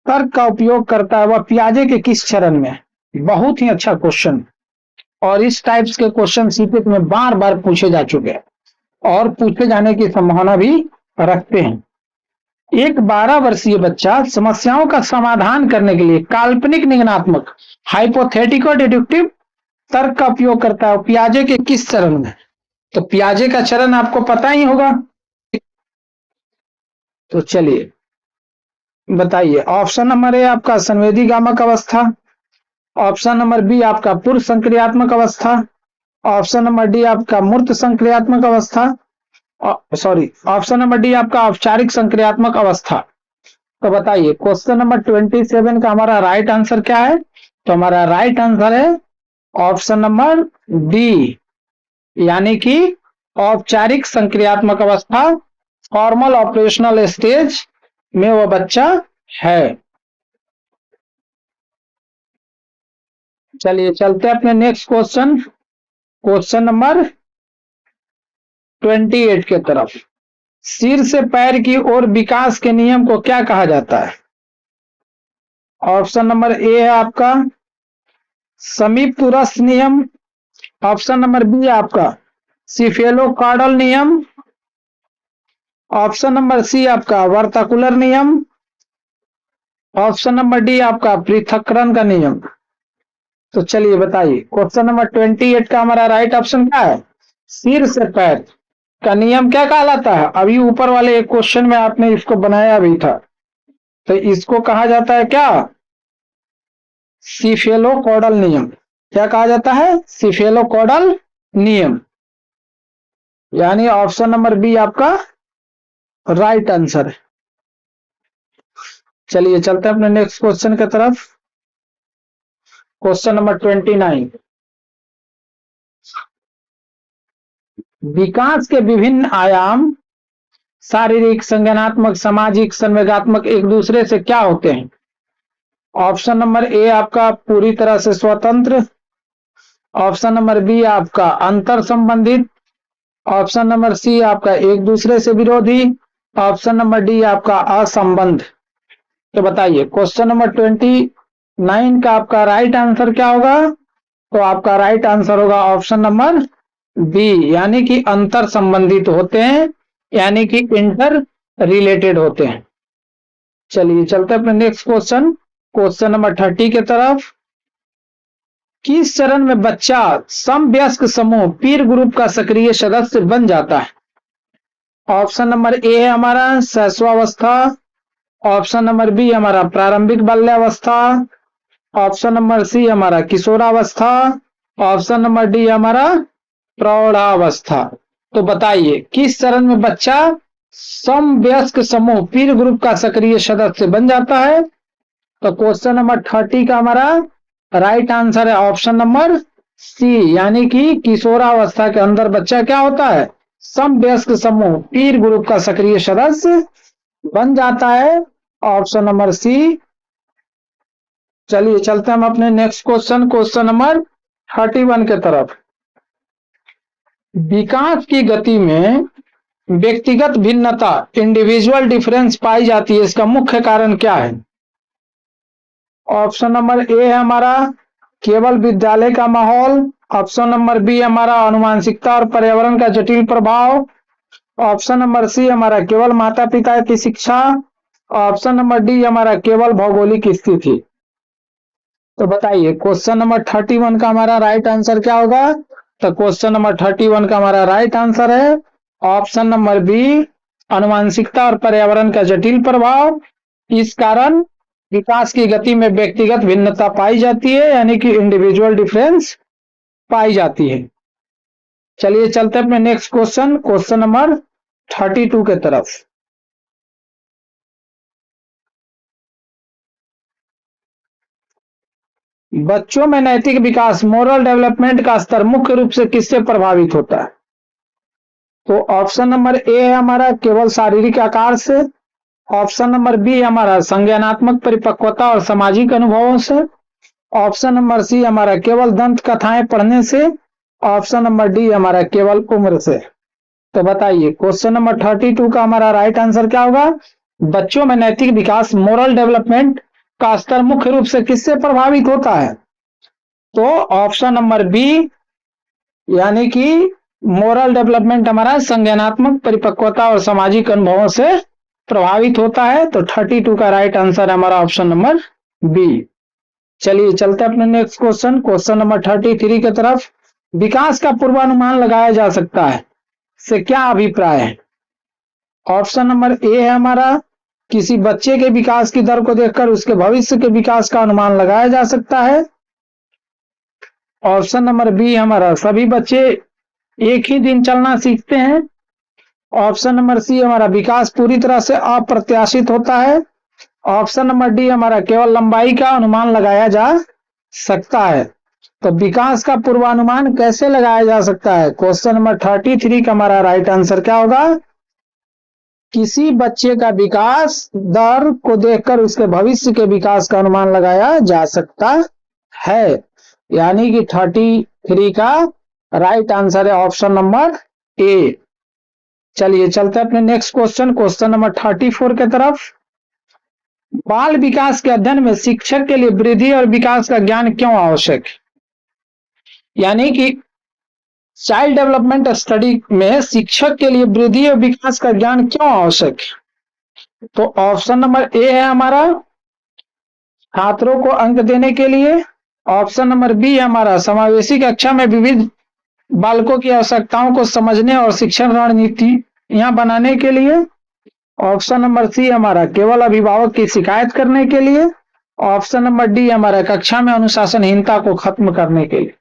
तर्क का उपयोग करता है, वह पियाजे के किस चरण में? बहुत ही अच्छा क्वेश्चन, और इस टाइप्स के क्वेश्चन सीपीटी में बार बार पूछे जा चुके हैं और पूछे जाने की संभावना भी रखते हैं। एक 12 वर्षीय बच्चा समस्याओं का समाधान करने के लिए काल्पनिक निगमनात्मक हाइपोथेटिको डिडक्टिव तर्क का उपयोग करता है, पियाजे के किस चरण में? तो पियाजे का चरण आपको पता ही होगा। तो चलिए बताइए, ऑप्शन नंबर ए आपका संवेदी गामक अवस्था। ऑप्शन नंबर बी आपका पूर्व संक्रियात्मक अवस्था। ऑप्शन नंबर डी आपका मूर्त संक्रियात्मक अवस्था। ऑप्शन नंबर डी आपका औपचारिक संक्रियात्मक अवस्था। तो बताइए क्वेश्चन नंबर 27 का हमारा राइट आंसर क्या है? तो हमारा राइट आंसर है ऑप्शन नंबर डी, यानी कि औपचारिक संक्रियात्मक अवस्था, फॉर्मल ऑपरेशनल स्टेज में वो बच्चा है। चलिए चलते हैं अपने नेक्स्ट क्वेश्चन नंबर 28 के तरफ। सिर से पैर की ओर विकास के नियम को क्या कहा जाता है? ऑप्शन नंबर ए है आपका समीप तुरस्थ नियम। ऑप्शन नंबर बी आपका सिफेलोकॉर्डल नियम। ऑप्शन नंबर सी आपका वर्ताकुलर नियम। ऑप्शन नंबर डी आपका पृथक्करण का नियम। तो चलिए बताइए, क्वेश्चन नंबर 28 का हमारा राइट ऑप्शन क्या है? सिर से पैर का नियम क्या कहलाता है? अभी ऊपर वाले एक क्वेश्चन में आपने इसको बनाया भी था, तो इसको कहा जाता है क्या? सिफेलोकॉडल नियम। क्या कहा जाता है? सिफेलोकॉडल नियम। यानी ऑप्शन नंबर बी आपका राइट आंसर है। चलिए चलते हैं अपने नेक्स्ट क्वेश्चन की तरफ। Question number 29। विकास के विभिन्न आयाम शारीरिक, संज्ञानात्मक, सामाजिक, संवेगात्मक एक दूसरे से क्या होते हैं? ऑप्शन नंबर ए आपका पूरी तरह से स्वतंत्र, ऑप्शन नंबर बी आपका अंतर संबंधित, ऑप्शन नंबर सी आपका एक दूसरे से विरोधी, ऑप्शन नंबर डी आपका असंबंध। तो बताइए, क्वेश्चन नंबर 29 का आपका राइट आंसर क्या होगा? तो आपका राइट आंसर होगा ऑप्शन नंबर बी, यानी कि अंतर संबंधित होते हैं, यानी कि इंटर रिलेटेड होते हैं। चलिए चलते हैं अपने नेक्स्ट क्वेश्चन, क्वेश्चन नंबर 30 की तरफ। किस चरण में बच्चा समवयस्क समूह पीर ग्रुप का सक्रिय सदस्य बन जाता है? ऑप्शन नंबर ए है हमारा शैशवावस्था, ऑप्शन नंबर बी हमारा प्रारंभिक बाल्यावस्था, ऑप्शन नंबर सी हमारा किशोरावस्था, ऑप्शन नंबर डी हमारा प्रौढ़ावस्था। तो बताइए, किस चरण में बच्चा समवयस्क समूह पीर ग्रुप का सक्रिय सदस्य बन जाता है? तो क्वेश्चन नंबर 30 का हमारा राइट आंसर है ऑप्शन नंबर सी, यानी कि किशोरावस्था के अंदर बच्चा क्या होता है? समवयस्क समूह पीर ग्रुप का सक्रिय सदस्य बन जाता है, ऑप्शन नंबर सी। चलिए चलते हैं हम अपने नेक्स्ट क्वेश्चन, क्वेश्चन नंबर 31 के तरफ। विकास की गति में व्यक्तिगत भिन्नता, इंडिविजुअल डिफरेंस पाई जाती है, इसका मुख्य कारण क्या है? ऑप्शन नंबर ए है हमारा केवल विद्यालय का माहौल, ऑप्शन नंबर बी हमारा आनुवांशिकता और पर्यावरण का जटिल प्रभाव, ऑप्शन नंबर सी हमारा केवल माता पिता की शिक्षा, ऑप्शन नंबर डी हमारा केवल भौगोलिक स्थिति। तो बताइए, क्वेश्चन नंबर 31 का हमारा राइट आंसर क्या होगा? तो क्वेश्चन नंबर 31 का हमारा राइट आंसर है ऑप्शन नंबर बी, आनुवांशिकता और पर्यावरण का जटिल प्रभाव। इस कारण विकास की गति में व्यक्तिगत भिन्नता पाई जाती है, यानी कि इंडिविजुअल डिफरेंस पाई जाती है। चलिए चलते हैं अपने नेक्स्ट क्वेश्चन, क्वेश्चन नंबर 32 के तरफ। बच्चों में नैतिक विकास, मोरल डेवलपमेंट का स्तर मुख्य रूप से किससे प्रभावित होता है? तो ऑप्शन नंबर ए है हमारा केवल शारीरिक आकार से, ऑप्शन नंबर बी हमारा संज्ञानात्मक परिपक्वता और सामाजिक अनुभवों से, ऑप्शन नंबर सी हमारा केवल दंत कथाएं पढ़ने से, ऑप्शन नंबर डी हमारा केवल उम्र से। तो बताइए, क्वेश्चन नंबर 32 का हमारा राइट आंसर क्या होगा? बच्चों में नैतिक विकास, मोरल डेवलपमेंट का स्तर मुख्य रूप से किससे प्रभावित होता है? तो ऑप्शन नंबर बी, यानी कि मोरल डेवलपमेंट हमारा संज्ञानात्मक परिपक्वता और सामाजिक अनुभवों से प्रभावित होता है। तो 32 का राइट आंसर है हमारा ऑप्शन नंबर बी। चलिए चलते हैं अपने नेक्स्ट क्वेश्चन, क्वेश्चन नंबर 33 की तरफ। विकास का पूर्वानुमान लगाया जा सकता है से क्या अभिप्राय है? ऑप्शन नंबर ए है हमारा किसी बच्चे के विकास की दर को देखकर उसके भविष्य के विकास का अनुमान लगाया जा सकता है, ऑप्शन नंबर बी हमारा सभी बच्चे एक ही दिन चलना सीखते हैं, ऑप्शन नंबर सी हमारा विकास पूरी तरह से अप्रत्याशित होता है, ऑप्शन नंबर डी हमारा केवल लंबाई का अनुमान लगाया जा सकता है। तो विकास का पूर्वानुमान कैसे लगाया जा सकता है? क्वेश्चन नंबर 33 का हमारा राइट आंसर क्या होगा? किसी बच्चे का विकास दर को देखकर उसके भविष्य के विकास का अनुमान लगाया जा सकता है, यानी कि 33 का राइट आंसर है ऑप्शन नंबर ए। चलिए चलते हैं अपने नेक्स्ट क्वेश्चन, क्वेश्चन नंबर 34 की तरफ। बाल विकास के अध्ययन में शिक्षक के लिए वृद्धि और विकास का ज्ञान क्यों आवश्यक है? यानी कि चाइल्ड डेवलपमेंट स्टडी में शिक्षक के लिए वृद्धि और विकास का ज्ञान क्यों आवश्यक है? तो ऑप्शन नंबर ए है हमारा छात्रों को अंक देने के लिए, ऑप्शन नंबर बी हमारा समावेशी कक्षा में विविध बालकों की आवश्यकताओं को समझने और शिक्षण रणनीतियां बनाने के लिए। ऑप्शन नंबर सी हमारा केवल अभिभावक की शिकायत करने के लिए। ऑप्शन नंबर डी हमारा कक्षा में अनुशासनहीनता को खत्म करने के लिए।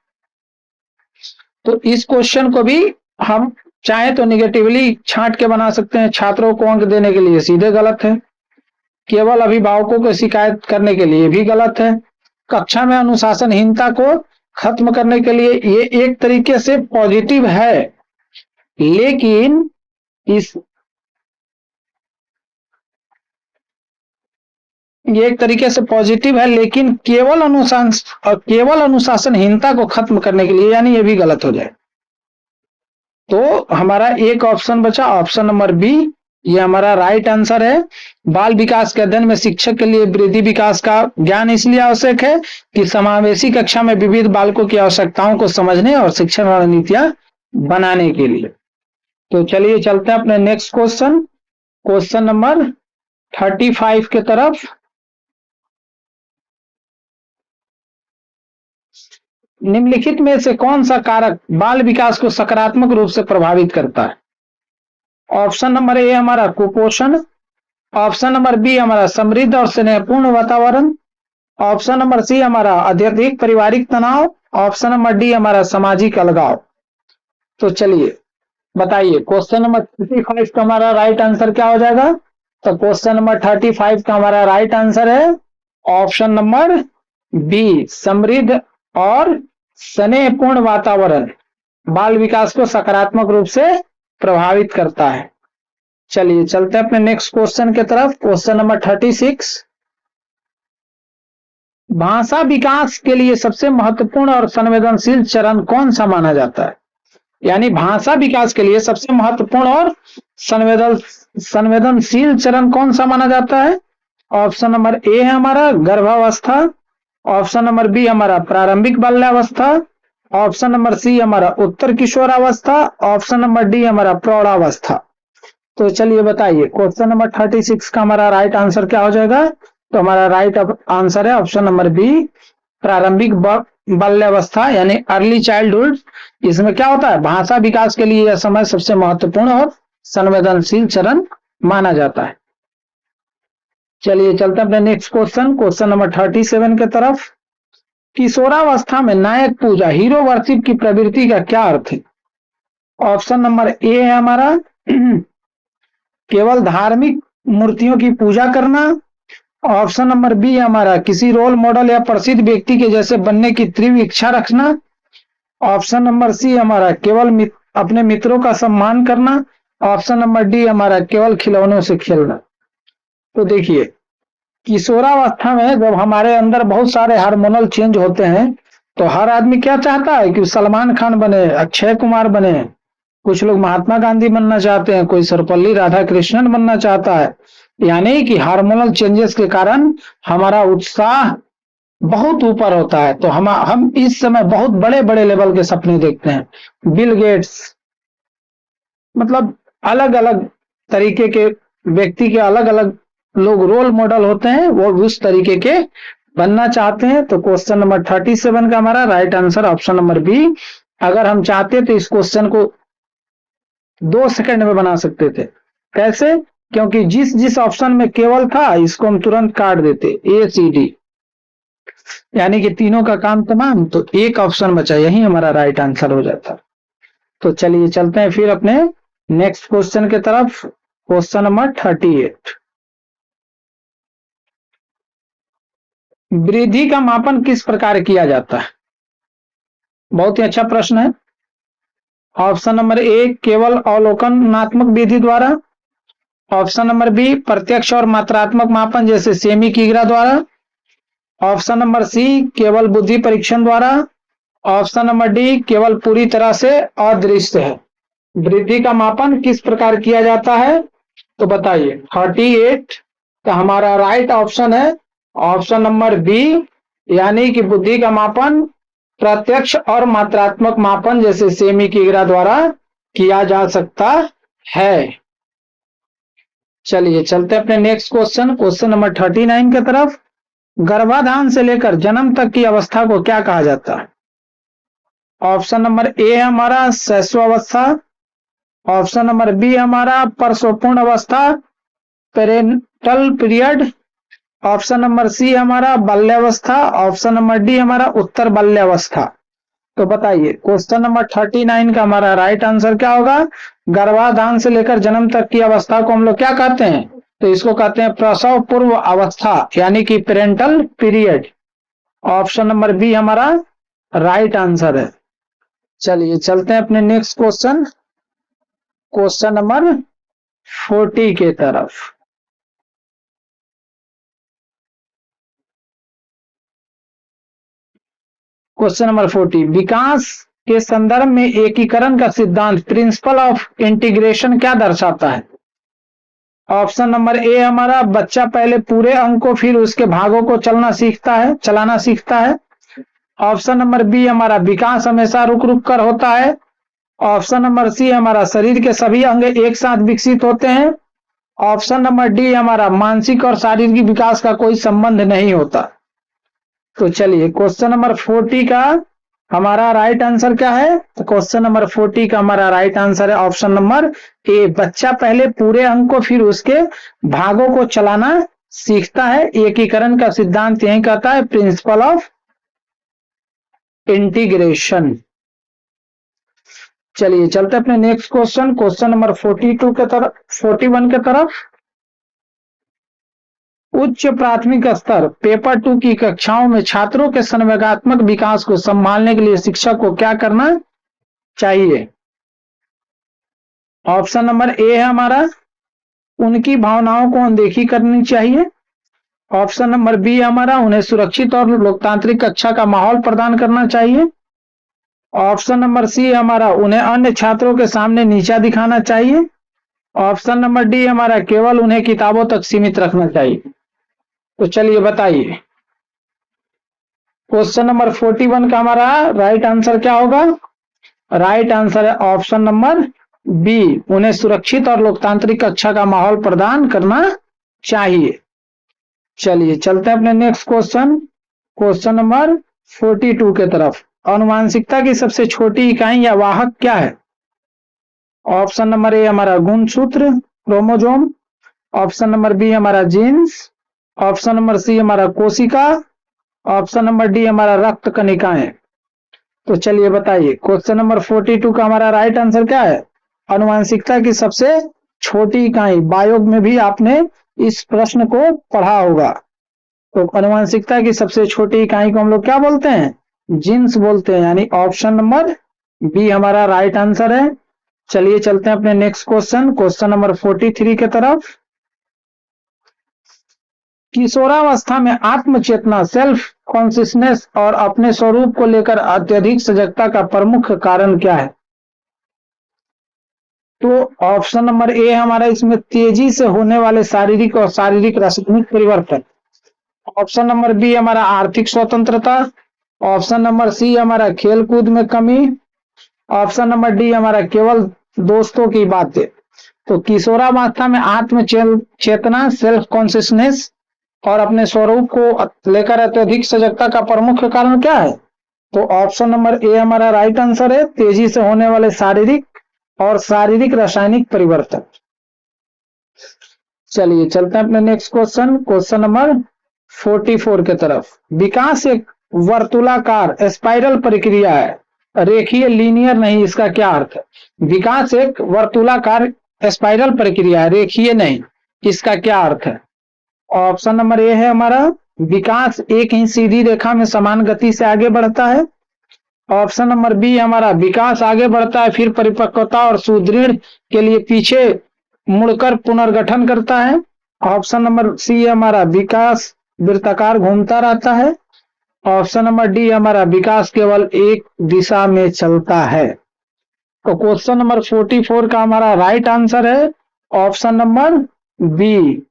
तो इस क्वेश्चन को भी हम चाहे तो निगेटिवली छांट के बना सकते हैं, छात्रों को अंक देने के लिए सीधे गलत है, केवल अभिभावकों को शिकायत करने के लिए भी गलत है, कक्षा में अनुशासनहीनता को खत्म करने के लिए ये एक तरीके से पॉजिटिव है, लेकिन इस ये एक तरीके से पॉजिटिव है, लेकिन केवल अनुशासनहीनता को खत्म करने के लिए, यानी ये भी गलत हो जाए। तो हमारा एक ऑप्शन बचा, ऑप्शन नंबर बी, ये हमारा राइट आंसर है। बाल विकास के अध्ययन में शिक्षक के लिए वृद्धि विकास का ज्ञान इसलिए आवश्यक है कि समावेशी कक्षा में विविध बालकों की आवश्यकताओं को समझने और शिक्षण रणनीतियां बनाने के लिए। तो चलिए चलते हैं अपने नेक्स्ट क्वेश्चन, क्वेश्चन नंबर 35 के तरफ। निम्नलिखित में से कौन सा कारक बाल विकास को सकारात्मक रूप से प्रभावित करता है? ऑप्शन नंबर ए हमारा कुपोषण, ऑप्शन नंबर बी हमारा समृद्ध और स्नेहपूर्ण वातावरण, ऑप्शन नंबर सी हमारा अत्यधिक पारिवारिक तनाव, ऑप्शन नंबर डी हमारा सामाजिक अलगाव। तो चलिए बताइए, क्वेश्चन नंबर 35 का हमारा राइट आंसर क्या हो जाएगा? तो क्वेश्चन नंबर 35 का हमारा राइट आंसर है ऑप्शन नंबर बी, समृद्ध और स्नेहपूर्ण वातावरण बाल विकास को सकारात्मक रूप से प्रभावित करता है। चलिए चलते हैं अपने नेक्स्ट क्वेश्चन के तरफ, क्वेश्चन नंबर 36। भाषा विकास के लिए सबसे महत्वपूर्ण और संवेदनशील चरण कौन सा माना जाता है? यानी भाषा विकास के लिए सबसे महत्वपूर्ण और संवेदनशील चरण कौन सा माना जाता है? ऑप्शन नंबर ए है हमारा गर्भावस्था, ऑप्शन नंबर बी हमारा प्रारंभिक बाल्यावस्था, ऑप्शन नंबर सी हमारा उत्तर किशोरावस्था, ऑप्शन नंबर डी हमारा प्रौढ़ावस्था। तो चलिए बताइए, क्वेश्चन नंबर 36 का हमारा राइट आंसर क्या हो जाएगा? तो हमारा राइट आंसर है ऑप्शन नंबर बी, प्रारंभिक बाल्यावस्था यानी अर्ली चाइल्डहुड। इसमें क्या होता है, भाषा विकास के लिए यह समय सबसे महत्वपूर्ण और संवेदनशील चरण माना जाता है। चलिए चलते हैं अपने नेक्स्ट क्वेश्चन, क्वेश्चन नंबर 37 के तरफ। किशोरावस्था में नायक पूजा, हीरो वर्शिप की प्रवृत्ति का क्या अर्थ है? ऑप्शन नंबर ए है हमारा केवल धार्मिक मूर्तियों की पूजा करना, ऑप्शन नंबर बी हमारा किसी रोल मॉडल या प्रसिद्ध व्यक्ति के जैसे बनने की तीव्र इच्छा रखना, ऑप्शन नंबर सी हमारा केवल अपने मित्रों का सम्मान करना, ऑप्शन नंबर डी हमारा केवल खिलौनों से खेलना। तो देखिए, किशोरावस्था में जब हमारे अंदर बहुत सारे हार्मोनल चेंज होते हैं, तो हर आदमी क्या चाहता है कि सलमान खान बने, अक्षय कुमार बने, कुछ लोग महात्मा गांधी बनना चाहते हैं, कोई सर्वपल्ली राधाकृष्णन बनना चाहता है। यानी कि हार्मोनल चेंजेस के कारण हमारा उत्साह बहुत ऊपर होता है। तो हम इस समय बहुत बड़े बड़े लेवल के सपने देखते हैं। बिल गेट्स, मतलब अलग अलग तरीके के व्यक्ति के अलग अलग लोग रोल मॉडल होते हैं, वो उस तरीके के बनना चाहते हैं। तो क्वेश्चन नंबर 37 का हमारा right answer option number B. अगर हम चाहते तो इस क्वेश्चन को 2 सेकंड में बना सकते थे। कैसे? क्योंकि जिस ऑप्शन में केवल था, इसको हम तुरंत काट देते, ए सी डी, यानी कि तीनों का काम तमाम। तो एक ऑप्शन बचा, यही हमारा राइट आंसर हो जाता। तो चलिए चलते हैं फिर अपने नेक्स्ट क्वेश्चन के तरफ, क्वेश्चन नंबर 38। वृद्धि का मापन किस प्रकार किया जाता है? बहुत ही अच्छा प्रश्न है। ऑप्शन नंबर ए केवल अवलोकनात्मक विधि द्वारा, ऑप्शन नंबर बी प्रत्यक्ष और मात्रात्मक मापन जैसे सेमी किग्रा द्वारा, ऑप्शन नंबर सी केवल बुद्धि परीक्षण द्वारा, ऑप्शन नंबर डी केवल पूरी तरह से अदृश्य है। वृद्धि का मापन किस प्रकार किया जाता है? तो बताइए। 38 का हमारा राइट ऑप्शन है ऑप्शन नंबर बी, यानी कि बुद्धि का मापन प्रत्यक्ष और मात्रात्मक मापन जैसे सेमी किग्रा द्वारा किया जा सकता है। चलिए चलते हैं अपने नेक्स्ट क्वेश्चन, क्वेश्चन नंबर 39 की तरफ। गर्भाधान से लेकर जन्म तक की अवस्था को क्या कहा जाता है? ऑप्शन नंबर ए है हमारा शैशवावस्था, ऑप्शन नंबर बी हमारा प्रसवपूर्ण अवस्था, parental period, option number C हमारा बाल्यावस्था, ऑप्शन नंबर डी हमारा उत्तर बाल्यावस्था। तो बताइए क्वेश्चन नंबर 39 का हमारा राइट आंसर क्या होगा? गर्भाधान से लेकर जन्म तक की अवस्था को हम लोग क्या कहते हैं? तो इसको कहते हैं प्रसव पूर्व अवस्था यानी कि parental period. Option number B हमारा राइट आंसर है। चलिए चलते हैं अपने नेक्स्ट क्वेश्चन, क्वेश्चन नंबर 40 के तरफ। क्वेश्चन नंबर 40, विकास के संदर्भ में एकीकरण का सिद्धांत प्रिंसिपल ऑफ इंटीग्रेशन क्या दर्शाता है? ऑप्शन नंबर ए हमारा बच्चा पहले पूरे अंक को फिर उसके भागों को चलाना सीखता है। ऑप्शन नंबर बी हमारा विकास हमेशा रुक रुक कर होता है। ऑप्शन नंबर सी हमारा शरीर के सभी अंग एक साथ विकसित होते हैं। ऑप्शन नंबर डी हमारा मानसिक और शारीरिक विकास का कोई संबंध नहीं होता। तो चलिए क्वेश्चन नंबर 40 का हमारा राइट आंसर क्या है? तो क्वेश्चन नंबर 40 का हमारा राइट आंसर है ऑप्शन नंबर ए, बच्चा पहले पूरे अंक को फिर उसके भागों को चलाना सीखता है। एकीकरण का सिद्धांत यही कहता है प्रिंसिपल ऑफ इंटीग्रेशन। चलिए चलते अपने नेक्स्ट क्वेश्चन, क्वेश्चन नंबर 42 के तरफ, 41 के तरफ। उच्च प्राथमिक स्तर पेपर 2 की कक्षाओं में छात्रों के संवेगात्मक विकास को संभालने के लिए शिक्षक को क्या करना चाहिए? ऑप्शन नंबर ए है हमारा उनकी भावनाओं को अनदेखी करनी चाहिए। ऑप्शन नंबर बी हमारा उन्हें सुरक्षित और लोकतांत्रिक कक्षा का माहौल प्रदान करना चाहिए। ऑप्शन नंबर सी हमारा उन्हें अन्य छात्रों के सामने नीचा दिखाना चाहिए। ऑप्शन नंबर डी हमारा केवल उन्हें किताबों तक सीमित रखना चाहिए। तो चलिए बताइए क्वेश्चन नंबर 41 का हमारा राइट आंसर क्या होगा? राइट आंसर है ऑप्शन नंबर बी, उन्हें सुरक्षित और लोकतांत्रिक कक्षा का माहौल प्रदान करना चाहिए। चलिए चलते हैं अपने नेक्स्ट क्वेश्चन, क्वेश्चन नंबर 42 के तरफ। आनुवांशिकता की सबसे छोटी इकाई या वाहक क्या है? ऑप्शन नंबर ए हमारा गुणसूत्र क्रोमोजोम, ऑप्शन नंबर बी हमारा जीन्स, ऑप्शन नंबर सी हमारा कोशिका, ऑप्शन नंबर डी हमारा रक्त कणिकाएं। तो चलिए बताइए क्वेश्चन नंबर 42 का हमारा राइट आंसर क्या है? आनुवांशिकता की सबसे छोटी इकाई, बायोग में भी आपने इस प्रश्न को पढ़ा होगा। तो आनुवांशिकता की सबसे छोटी इकाई को हम लोग क्या बोलते हैं? जीन्स बोलते हैं, यानी ऑप्शन नंबर बी हमारा राइट आंसर है। चलिए चलते हैं अपने नेक्स्ट क्वेश्चन, क्वेश्चन नंबर 43 के तरफ। किशोरावस्था में आत्मचेतना सेल्फ कॉन्शियसनेस और अपने स्वरूप को लेकर अत्यधिक सजगता का प्रमुख कारण क्या है? तो ऑप्शन नंबर ए हमारा इसमें तेजी से होने वाले शारीरिक और शारीरिक रासायनिक परिवर्तन। ऑप्शन नंबर बी हमारा आर्थिक स्वतंत्रता, ऑप्शन नंबर सी हमारा खेल कूद में कमी, ऑप्शन नंबर डी हमारा केवल दोस्तों की बातें। तो किशोरावस्था में आत्म चेतना सेल्फ कॉन्शियसनेस और अपने स्वरूप को लेकर अत्यधिक सजगता का प्रमुख कारण क्या है? तो ऑप्शन नंबर ए हमारा राइट आंसर है, तेजी से होने वाले शारीरिक और शारीरिक रासायनिक परिवर्तन। चलिए चलते हैं अपने नेक्स्ट क्वेश्चन, क्वेश्चन नंबर 44 के तरफ। विकास एक वर्तुलाकार स्पाइरल प्रक्रिया है, रेखीय लीनियर नहीं, इसका क्या अर्थ है? विकास एक वर्तुलाकार स्पाइरल प्रक्रिया है, रेखीय नहीं, इसका क्या अर्थ है? ऑप्शन नंबर ए है हमारा विकास एक ही सीधी रेखा में समान गति से आगे बढ़ता है। ऑप्शन नंबर बी हमारा विकास आगे बढ़ता है फिर परिपक्वता और सुदृढ़ के लिए पीछे मुड़कर पुनर्गठन करता है। ऑप्शन नंबर सी हमारा विकास वृत्ताकार घूमता रहता है। ऑप्शन नंबर डी हमारा विकास केवल एक दिशा में चलता है। तो क्वेश्चन नंबर 44 का हमारा राइट आंसर है ऑप्शन नंबर बी,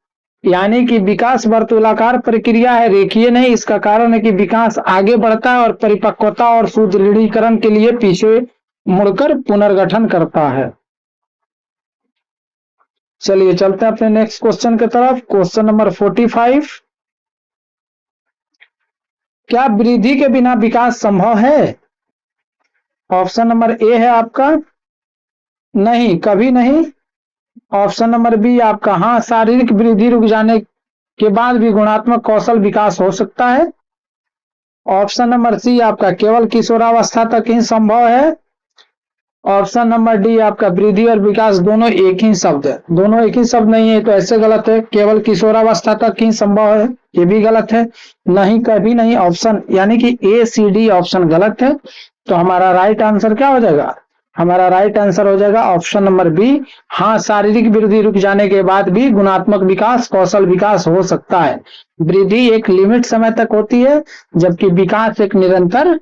यानी कि विकास वर्तुलाकार प्रक्रिया है, रेखीय नहीं। इसका कारण है कि विकास आगे बढ़ता है और परिपक्वता और सुदृढ़ीकरण के लिए पीछे मुड़कर पुनर्गठन करता है। चलिए चलते हैं अपने नेक्स्ट क्वेश्चन की तरफ, क्वेश्चन नंबर 45। क्या वृद्धि के बिना विकास संभव है? ऑप्शन नंबर ए है आपका नहीं, कभी नहीं। ऑप्शन नंबर बी आपका हाँ, शारीरिक वृद्धि रुक जाने के बाद भी गुणात्मक कौशल विकास हो सकता है। ऑप्शन नंबर सी आपका केवल किशोरावस्था तक ही संभव है। ऑप्शन नंबर डी आपका वृद्धि और विकास दोनों एक ही शब्द है। दोनों एक ही शब्द नहीं है तो ऐसे गलत है। केवल किशोरावस्था तक ही संभव है, ये भी गलत है। नहीं, कभी नहीं, ऑप्शन यानी कि ए सी डी ऑप्शन गलत है। तो हमारा राइट आंसर क्या हो जाएगा? हमारा राइट आंसर हो जाएगा ऑप्शन नंबर बी, हाँ, शारीरिक वृद्धि रुक जाने के बाद भी गुणात्मक विकास, कौशल विकास हो सकता है। वृद्धि एक लिमिट समय तक होती है, जबकि विकास एक निरंतर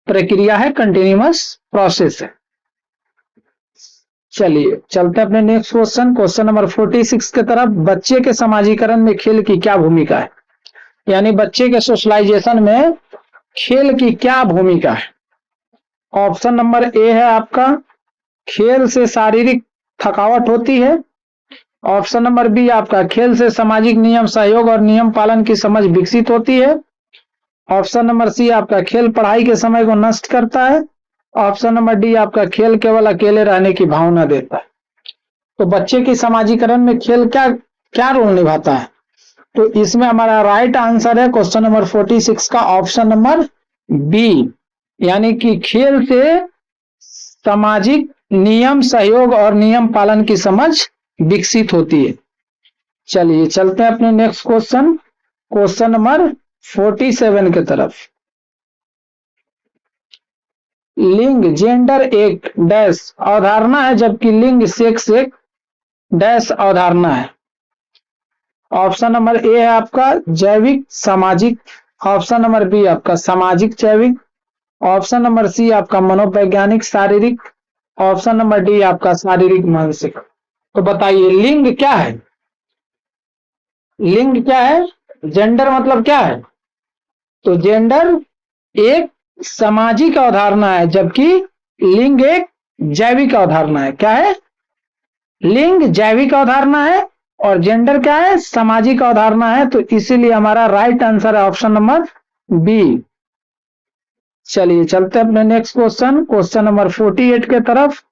प्रक्रिया है, कंटिन्यूअस प्रोसेस है। चलिए चलते हैं अपने नेक्स्ट क्वेश्चन, क्वेश्चन नंबर 46 के तरफ। बच्चे के समाजीकरण में खेल की क्या भूमिका है? यानी बच्चे के सोशलाइजेशन में खेल की क्या भूमिका है? ऑप्शन नंबर ए है आपका खेल से शारीरिक थकावट होती है। ऑप्शन नंबर बी आपका खेल से सामाजिक नियम, सहयोग और नियम पालन की समझ विकसित होती है। ऑप्शन नंबर सी आपका खेल पढ़ाई के समय को नष्ट करता है। ऑप्शन नंबर डी आपका खेल केवल अकेले रहने की भावना देता है। तो बच्चे के समाजीकरण में खेल क्या क्या रोल निभाता है? तो इसमें हमारा राइट आंसर है क्वेश्चन नंबर 46 का ऑप्शन नंबर बी, यानी कि खेल से सामाजिक नियम, सहयोग और नियम पालन की समझ विकसित होती है। चलिए चलते हैं अपने नेक्स्ट क्वेश्चन, क्वेश्चन नंबर 47 की तरफ। लिंग, जेंडर एक डैश अवधारणा है, जबकि लिंग, सेक्स एक डैश अवधारणा है। ऑप्शन नंबर ए है आपका जैविक सामाजिक। ऑप्शन नंबर बी आपका सामाजिक जैविक। ऑप्शन नंबर सी आपका मनोवैज्ञानिक शारीरिक। ऑप्शन नंबर डी आपका शारीरिक मानसिक। तो बताइए लिंग क्या है? लिंग क्या है? जेंडर मतलब क्या है? तो जेंडर एक सामाजिक अवधारणा है, जबकि लिंग एक जैविक अवधारणा है। क्या है? लिंग जैविक अवधारणा है और जेंडर क्या है? सामाजिक अवधारणा है। तो इसीलिए हमारा राइट आंसर है ऑप्शन नंबर बी। चलिए चलते हैं अपने नेक्स्ट क्वेश्चन, क्वेश्चन नंबर 48 के तरफ।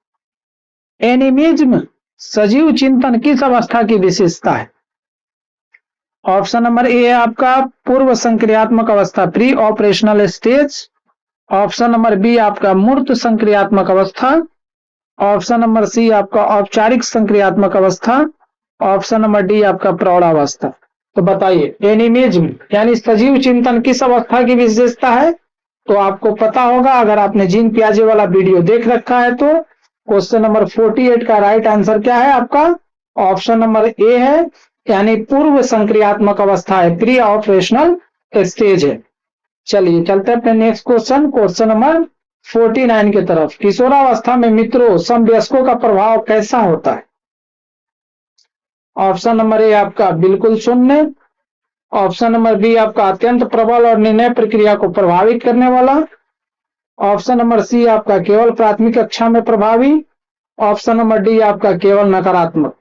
एनिमिज्म सजीव चिंतन किस अवस्था की विशेषता है? ऑप्शन नंबर ए है आपका पूर्व संक्रियात्मक अवस्था, pre operational stage. Option number B आपका मूर्त संक्रियात्मक अवस्था। ऑप्शन नंबर सी आपका औपचारिक संक्रियात्मक अवस्था। ऑप्शन नंबर डी आपका प्रौढ़ावस्था। तो बताइए एनिमिज्म यानी सजीव चिंतन किस अवस्था की विशेषता है? तो आपको पता होगा अगर आपने जीन पियाजे वाला वीडियो देख रखा है तो। क्वेश्चन नंबर 48 का राइट आंसर क्या है आपका? ऑप्शन नंबर ए है, यानी पूर्व संक्रियात्मक अवस्था है, प्री ऑपरेशनल स्टेज है। चलिए चलते हैं अपने नेक्स्ट क्वेश्चन, क्वेश्चन नंबर 49 की तरफ। किशोरावस्था में मित्रों समवयस्कों का प्रभाव कैसा होता है? ऑप्शन नंबर ए आपका बिल्कुल शून्य। ऑप्शन नंबर बी आपका अत्यंत प्रबल और निर्णय प्रक्रिया को प्रभावित करने वाला। ऑप्शन नंबर सी आपका केवल प्राथमिक कक्षा में प्रभावी। ऑप्शन नंबर डी आपका केवल नकारात्मक।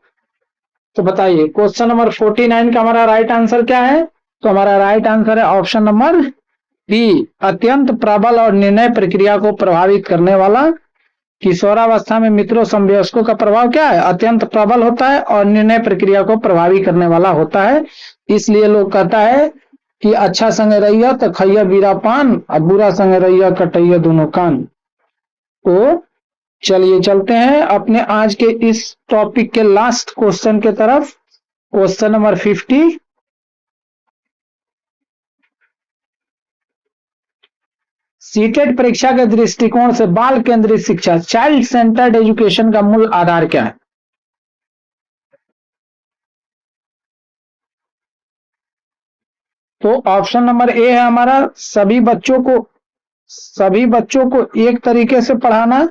तो बताइए क्वेश्चन नंबर 49 का हमारा राइट आंसर क्या है? तो हमारा राइट आंसर है ऑप्शन नंबर बी, अत्यंत प्रबल और निर्णय प्रक्रिया को प्रभावित करने वाला। किशोरावस्था में मित्रों समवयस्कों का प्रभाव क्या है? अत्यंत प्रबल होता है और निर्णय प्रक्रिया को प्रभावित करने वाला होता है। इसलिए लोग कहता है कि अच्छा संग रहिया तो खैया बीरा पान और बुरा संग रहिया कटैया दोनों कान। तो चलिए चलते हैं अपने आज के इस टॉपिक के लास्ट क्वेश्चन के तरफ, क्वेश्चन नंबर 50। सीटेट परीक्षा के दृष्टिकोण से बाल केंद्रित शिक्षा, चाइल्ड सेंटर्ड एजुकेशन का मूल आधार क्या है? तो ऑप्शन नंबर ए है हमारा सभी बच्चों को एक तरीके से पढ़ाना।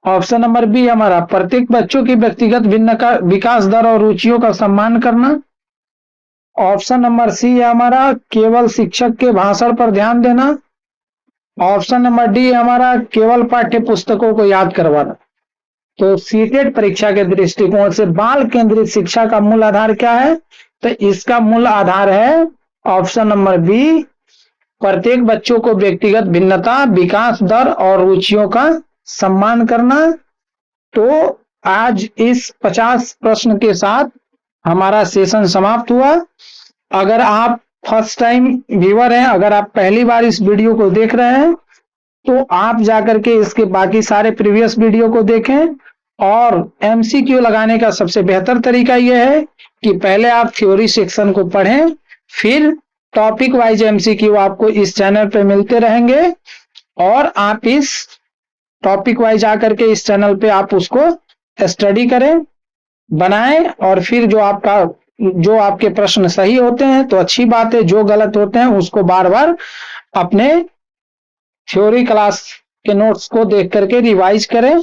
ऑप्शन नंबर बी हमारा प्रत्येक बच्चों की व्यक्तिगत भिन्न का विकास दर और रुचियों का सम्मान करना। ऑप्शन नंबर सी है हमारा केवल शिक्षक के भाषण पर ध्यान देना। ऑप्शन नंबर डी हमारा केवल पाठ्य पुस्तकों को याद करवाना। तो सीटेट परीक्षा के दृष्टिकोण से बाल केंद्रित शिक्षा का मूल आधार क्या है? तो इसका मूल आधार है ऑप्शन नंबर बी, प्रत्येक बच्चों को व्यक्तिगत भिन्नता, विकास दर और रुचियों का सम्मान करना। तो आज इस 50 प्रश्न के साथ हमारा सेशन समाप्त हुआ। अगर आप फर्स्ट टाइम व्यूअर हैं, अगर आप पहली बार इस वीडियो को देख रहे हैं, तो आप जाकर के इसके बाकी सारे प्रीवियस वीडियो को देखें। और एमसीक्यू लगाने का सबसे बेहतर तरीका यह है कि पहले आप थ्योरी सेक्शन को पढ़ें, फिर टॉपिक वाइज एमसीक्यू आपको इस चैनल पे मिलते रहेंगे और आप इस टॉपिक वाइज आकर के इस चैनल पे आप उसको स्टडी करें, बनाएं और फिर जो आपके प्रश्न सही होते हैं तो अच्छी बात है, जो गलत होते हैं उसको बार बार अपने थ्योरी क्लास के नोट्स को देख करके रिवाइज करें।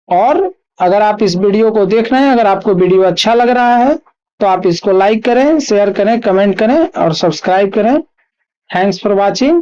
और अगर आप इस वीडियो को देख रहे हैं, अगर आपको वीडियो अच्छा लग रहा है तो आप इसको लाइक करें, शेयर करें, कमेंट करें और सब्सक्राइब करें। Thanks for watching.